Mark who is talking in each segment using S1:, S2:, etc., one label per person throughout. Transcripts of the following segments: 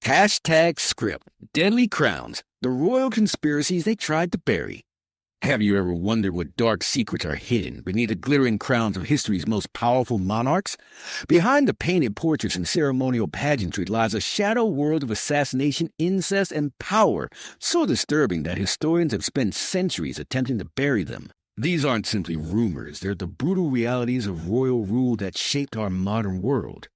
S1: Hashtag script. Deadly crowns. The royal conspiracies they tried to bury. Have you ever wondered what dark secrets are hidden beneath the glittering crowns of history's most powerful monarchs? Behind the painted portraits and ceremonial pageantry lies a shadow world of assassination, incest, and power, so disturbing that historians have spent centuries attempting to bury them. These aren't simply rumors, they're the brutal realities of royal rule that shaped our modern world.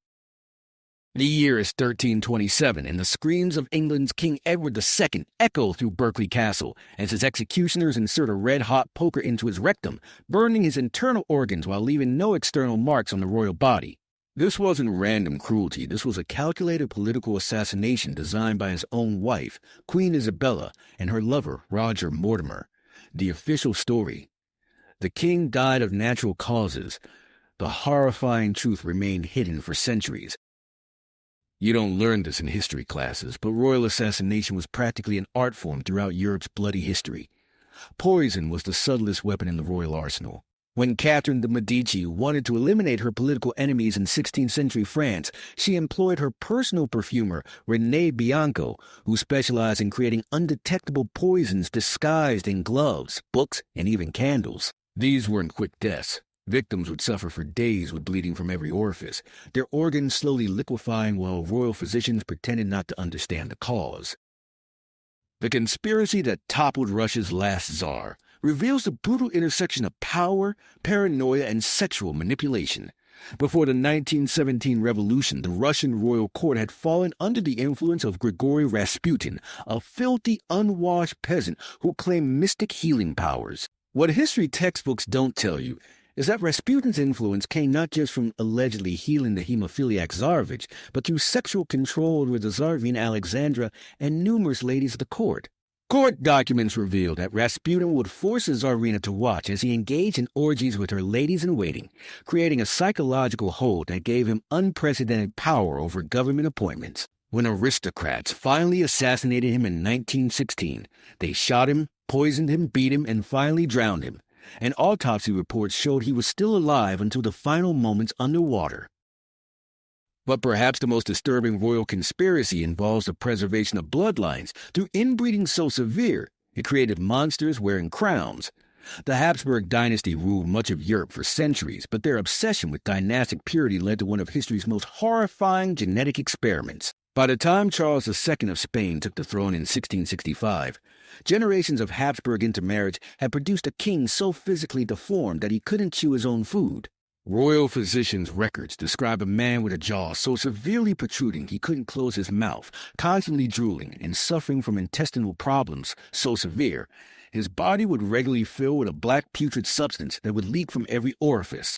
S1: The year is 1327, and the screams of England's King Edward II echo through Berkeley Castle as his executioners insert a red-hot poker into his rectum, burning his internal organs while leaving no external marks on the royal body. This wasn't random cruelty. This was a calculated political assassination designed by his own wife, Queen Isabella, and her lover, Roger Mortimer. The official story. The king died of natural causes. The horrifying truth remained hidden for centuries. You don't learn this in history classes, but royal assassination was practically an art form throughout Europe's bloody history. Poison was the subtlest weapon in the royal arsenal. When Catherine de' Medici wanted to eliminate her political enemies in 16th century France, she employed her personal perfumer, René Bianco, who specialized in creating undetectable poisons disguised in gloves, books, and even candles. These weren't quick deaths. Victims would suffer for days with bleeding from every orifice, their organs slowly liquefying while royal physicians pretended not to understand the cause. The conspiracy that toppled Russia's last czar reveals the brutal intersection of power, paranoia, and sexual manipulation. Before the 1917 revolution, the Russian royal court had fallen under the influence of Grigory Rasputin, a filthy, unwashed peasant who claimed mystic healing powers. What history textbooks don't tell you is that Rasputin's influence came not just from allegedly healing the hemophiliac Tsarevich, but through sexual control over the Tsarevna Alexandra and numerous ladies of the court. Court documents revealed that Rasputin would force the Tsarevna to watch as he engaged in orgies with her ladies-in-waiting, creating a psychological hold that gave him unprecedented power over government appointments. When aristocrats finally assassinated him in 1916, they shot him, poisoned him, beat him, and finally drowned him. And autopsy reports showed he was still alive until the final moments underwater. But perhaps the most disturbing royal conspiracy involves the preservation of bloodlines through inbreeding so severe it created monsters wearing crowns. The Habsburg dynasty ruled much of Europe for centuries, but their obsession with dynastic purity led to one of history's most horrifying genetic experiments. By the time Charles II of Spain took the throne in 1665, generations of Habsburg intermarriage had produced a king so physically deformed that he couldn't chew his own food. Royal physicians' records describe a man with a jaw so severely protruding he couldn't close his mouth, constantly drooling and suffering from intestinal problems so severe, his body would regularly fill with a black putrid substance that would leak from every orifice.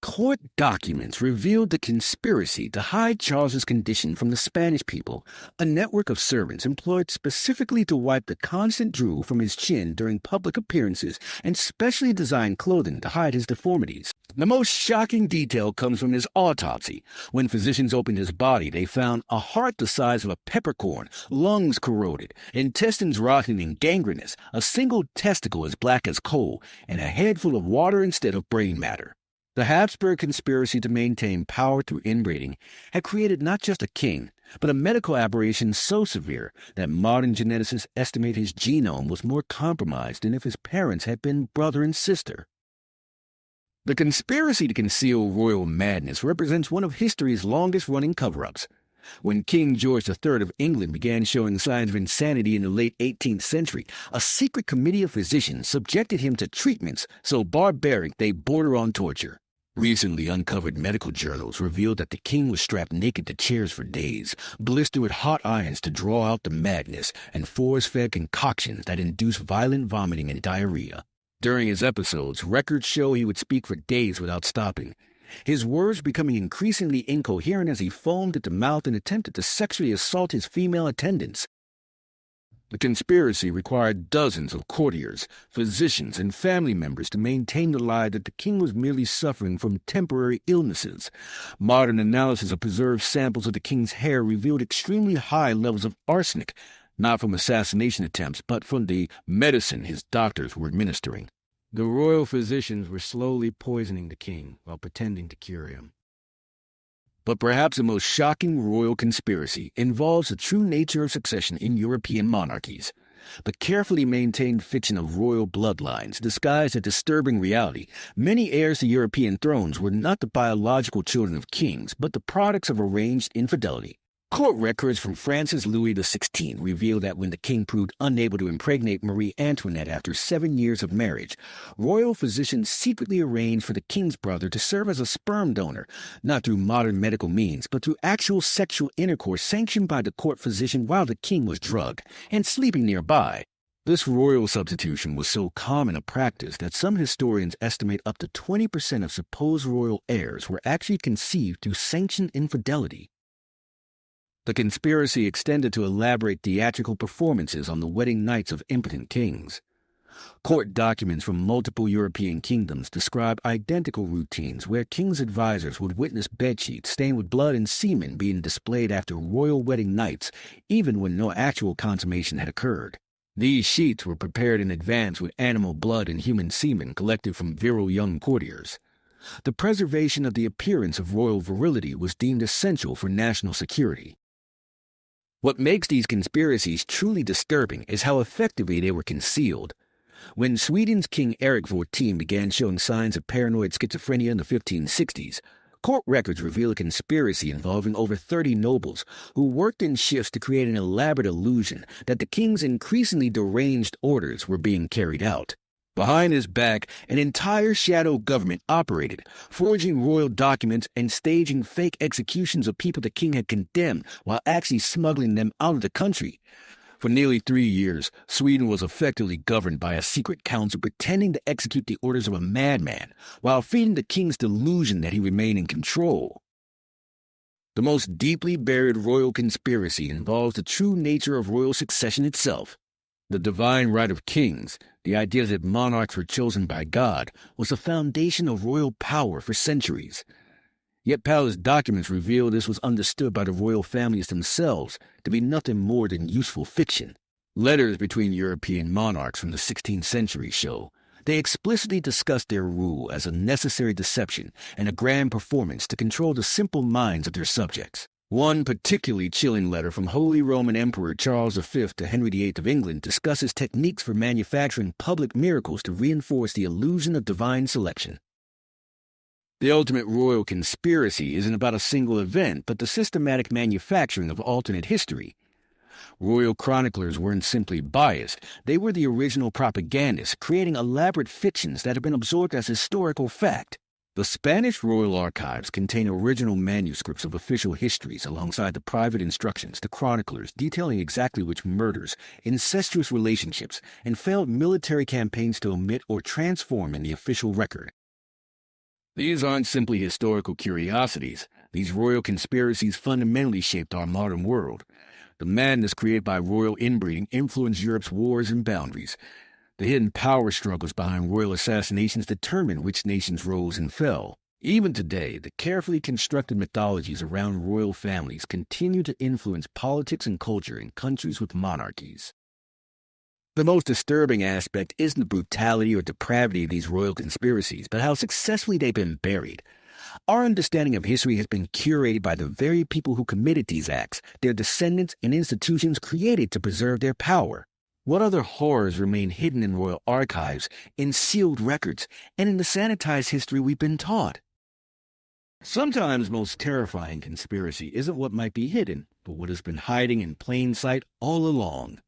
S1: Court documents revealed the conspiracy to hide Charles's condition from the Spanish people, a network of servants employed specifically to wipe the constant drool from his chin during public appearances and specially designed clothing to hide his deformities. The most shocking detail comes from his autopsy. When physicians opened his body, they found a heart the size of a peppercorn, lungs corroded, intestines rotten and gangrenous, a single testicle as black as coal, and a head full of water instead of brain matter. The Habsburg conspiracy to maintain power through inbreeding had created not just a king, but a medical aberration so severe that modern geneticists estimate his genome was more compromised than if his parents had been brother and sister. The conspiracy to conceal royal madness represents one of history's longest-running cover-ups. When King George III of England began showing signs of insanity in the late 18th century, a secret committee of physicians subjected him to treatments so barbaric they border on torture. Recently uncovered medical journals revealed that the king was strapped naked to chairs for days, blistered with hot irons to draw out the madness, and force-fed concoctions that induced violent vomiting and diarrhea. During his episodes, records show he would speak for days without stopping, his words becoming increasingly incoherent as he foamed at the mouth and attempted to sexually assault his female attendants. The conspiracy required dozens of courtiers, physicians, and family members to maintain the lie that the king was merely suffering from temporary illnesses. Modern analysis of preserved samples of the king's hair revealed extremely high levels of arsenic, not from assassination attempts, but from the medicine his doctors were administering. The royal physicians were slowly poisoning the king while pretending to cure him. But perhaps the most shocking royal conspiracy involves the true nature of succession in European monarchies. The carefully maintained fiction of royal bloodlines disguised a disturbing reality. Many heirs to European thrones were not the biological children of kings, but the products of arranged infidelity. Court records from Francis Louis XVI reveal that when the king proved unable to impregnate Marie Antoinette after 7 years of marriage, royal physicians secretly arranged for the king's brother to serve as a sperm donor, not through modern medical means, but through actual sexual intercourse sanctioned by the court physician while the king was drugged and sleeping nearby. This royal substitution was so common a practice that some historians estimate up to 20% of supposed royal heirs were actually conceived through sanctioned infidelity. The conspiracy extended to elaborate theatrical performances on the wedding nights of impotent kings. Court documents from multiple European kingdoms describe identical routines where kings' advisors would witness bedsheets stained with blood and semen being displayed after royal wedding nights, even when no actual consummation had occurred. These sheets were prepared in advance with animal blood and human semen collected from virile young courtiers. The preservation of the appearance of royal virility was deemed essential for national security. What makes these conspiracies truly disturbing is how effectively they were concealed. When Sweden's King Erik XIV began showing signs of paranoid schizophrenia in the 1560s, court records reveal a conspiracy involving over 30 nobles who worked in shifts to create an elaborate illusion that the king's increasingly deranged orders were being carried out. Behind his back, an entire shadow government operated, forging royal documents and staging fake executions of people the king had condemned while actually smuggling them out of the country. For nearly 3 years, Sweden was effectively governed by a secret council pretending to execute the orders of a madman, while feeding the king's delusion that he remained in control. The most deeply buried royal conspiracy involves the true nature of royal succession itself. The divine right of kings, the idea that monarchs were chosen by God, was the foundation of royal power for centuries. Yet palace documents reveal this was understood by the royal families themselves to be nothing more than useful fiction. Letters between European monarchs from the 16th century show they explicitly discussed their rule as a necessary deception and a grand performance to control the simple minds of their subjects. One particularly chilling letter from Holy Roman Emperor Charles V to Henry VIII of England discusses techniques for manufacturing public miracles to reinforce the illusion of divine selection. The ultimate royal conspiracy isn't about a single event, but the systematic manufacturing of alternate history. Royal chroniclers weren't simply biased. They were the original propagandists, creating elaborate fictions that have been absorbed as historical fact. The Spanish royal archives contain original manuscripts of official histories alongside the private instructions to chroniclers detailing exactly which murders, incestuous relationships, and failed military campaigns to omit or transform in the official record. These aren't simply historical curiosities. These royal conspiracies fundamentally shaped our modern world. The madness created by royal inbreeding influenced Europe's wars and boundaries. The hidden power struggles behind royal assassinations determine which nations rose and fell. Even today, the carefully constructed mythologies around royal families continue to influence politics and culture in countries with monarchies. The most disturbing aspect isn't the brutality or depravity of these royal conspiracies, but how successfully they've been buried. Our understanding of history has been curated by the very people who committed these acts, their descendants and institutions created to preserve their power. What other horrors remain hidden in royal archives, in sealed records, and in the sanitized history we've been taught? Sometimes most terrifying conspiracy isn't what might be hidden, but what has been hiding in plain sight all along.